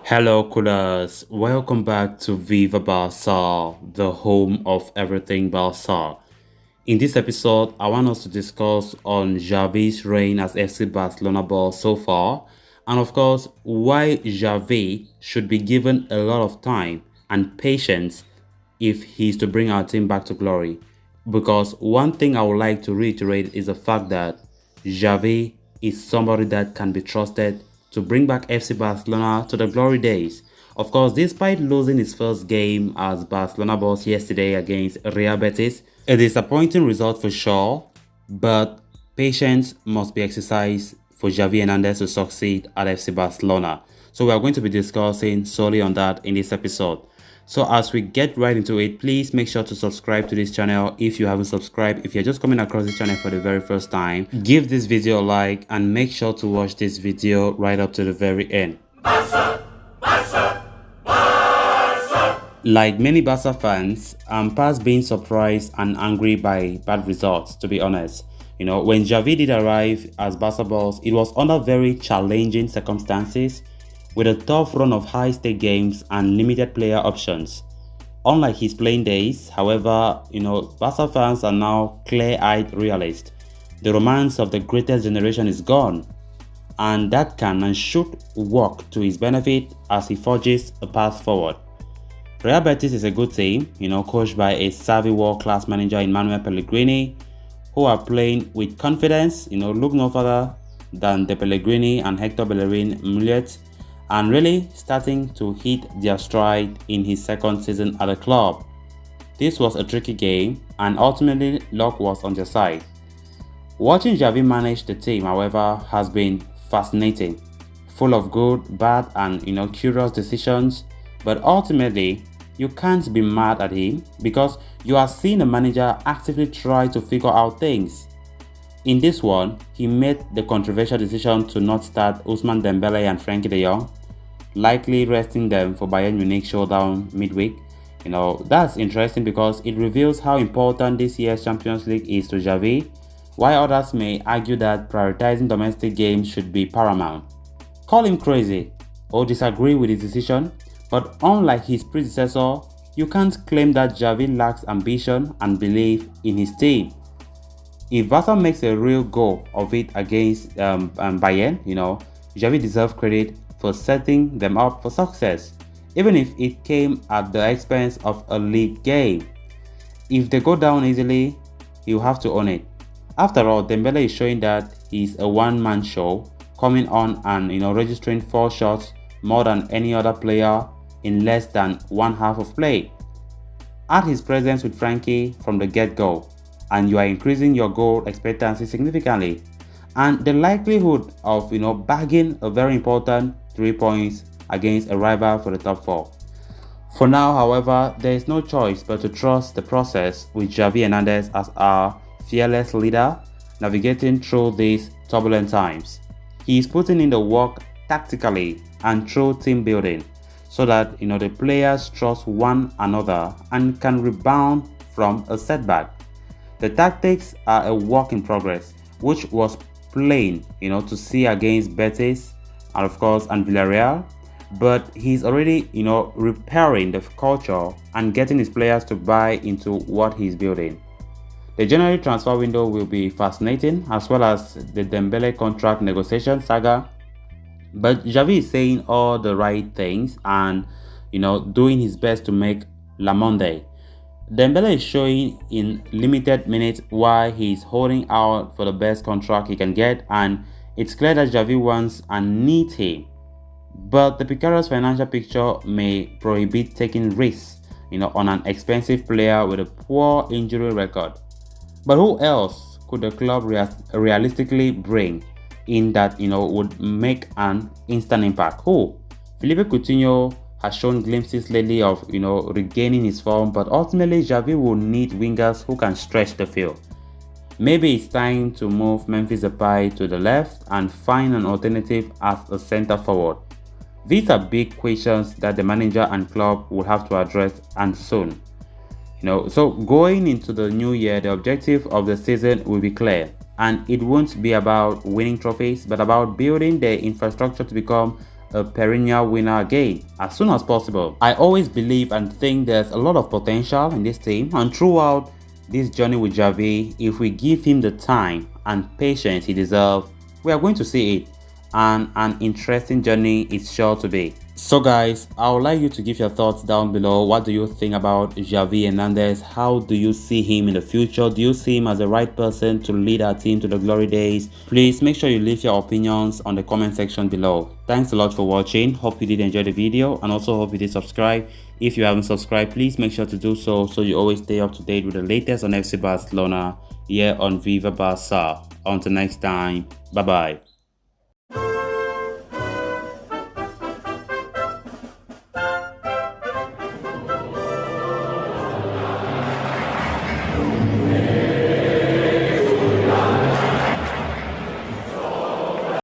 Hello, coolers. Welcome back to Viva Barça, the home of everything Barça. In this episode, I want us to discuss on Xavi's reign as FC Barcelona boss so far, and of course, why Xavi should be given a lot of time and patience if he's to bring our team back to glory. Because one thing I would like to reiterate is the fact that Xavi is somebody that can be trusted to bring back FC Barcelona to the glory days. Of course, despite losing his first game as Barcelona boss yesterday against Real Betis, a disappointing result for sure, but patience must be exercised for Xavi Hernandez to succeed at FC Barcelona. So we are going to be discussing solely on that in this episode. So as we get right into it, please make sure to subscribe to this channel if you haven't subscribed. If you're just coming across this channel for the very first time, give this video a like and make sure to watch this video right up to the very end. Barça, Barça, Barça. Like many Barça fans, I'm past being surprised and angry by bad results, to be honest. When Xavi did arrive as Barça boss, it was under very challenging circumstances, with a tough run of high-stake games and limited player options. Unlike his playing days, however, Barca fans are now clear-eyed realists. The romance of the greatest generation is gone, and that can and should work to his benefit as he forges a path forward. Real Betis is a good team, coached by a savvy world-class manager Emmanuel Pellegrini, who are playing with confidence, look no further than De Pellegrini and Hector Bellerin Mullet, and really starting to hit their stride in his second season at the club. This was a tricky game, and ultimately luck was on their side. Watching Xavi manage the team, however, has been fascinating, full of good, bad, and curious decisions. But ultimately, you can't be mad at him because you are seeing a manager actively try to figure out things. In this one, he made the controversial decision to not start Ousmane Dembele and Frenkie de Jong, likely resting them for Bayern Munich showdown midweek. That's interesting because it reveals how important this year's Champions League is to Xavi, while others may argue that prioritizing domestic games should be paramount. Call him crazy or disagree with his decision, but unlike his predecessor, you can't claim that Xavi lacks ambition and belief in his team. If Barca makes a real go of it against Bayern, Xavi deserves credit for setting them up for success, even if it came at the expense of a league game. If they go down easily, he'll have to own it. After all, Dembele is showing that he's a one-man show, coming on and registering 4 shots more than any other player in less than one half of play. Add his presence with Frenkie from the get-go, and you are increasing your goal expectancy significantly, and the likelihood of bagging a very important 3 points against a rival for the top 4. For now, however, there is no choice but to trust the process with Xavi Hernandez as our fearless leader navigating through these turbulent times. He is putting in the work tactically and through team building so that the players trust one another and can rebound from a setback. The tactics are a work in progress, which was plain to see against Betis and of course and Villarreal, but he's already repairing the culture and getting his players to buy into what he's building. The January transfer window will be fascinating, as well as the Dembele contract negotiation saga, but Xavi is saying all the right things and doing his best to make La Monde. Dembele is showing in limited minutes why he's holding out for the best contract he can get, and it's clear that Xavi wants and needs him. But the precarious financial picture may prohibit taking risks, on an expensive player with a poor injury record. But who else could the club realistically bring in that would make an instant impact? Who? Philippe Coutinho has shown glimpses lately of regaining his form, but ultimately Xavi will need wingers who can stretch the field. Maybe it's time to move Memphis Depay to the left and find an alternative as a center forward. These are big questions that the manager and club will have to address, and soon. So going into the new year, the objective of the season will be clear, and it won't be about winning trophies, but about building the infrastructure to become a perennial winner again as soon as possible. I always believe and think there's a lot of potential in this team, and throughout this journey with Xavi, if we give him the time and patience he deserves, we are going to see it, and an interesting journey it's sure to be. So guys, I would like you to give your thoughts down below. What do you think about Xavi Hernandez? How do you see him in the future? Do you see him as the right person to lead our team to the glory days? Please make sure you leave your opinions on the comment section below. Thanks a lot for watching. Hope you did enjoy the video, and also hope you did subscribe. If you haven't subscribed, please make sure to do so you always stay up to date with the latest on FC Barcelona here on Viva Barça. Until next time, bye bye.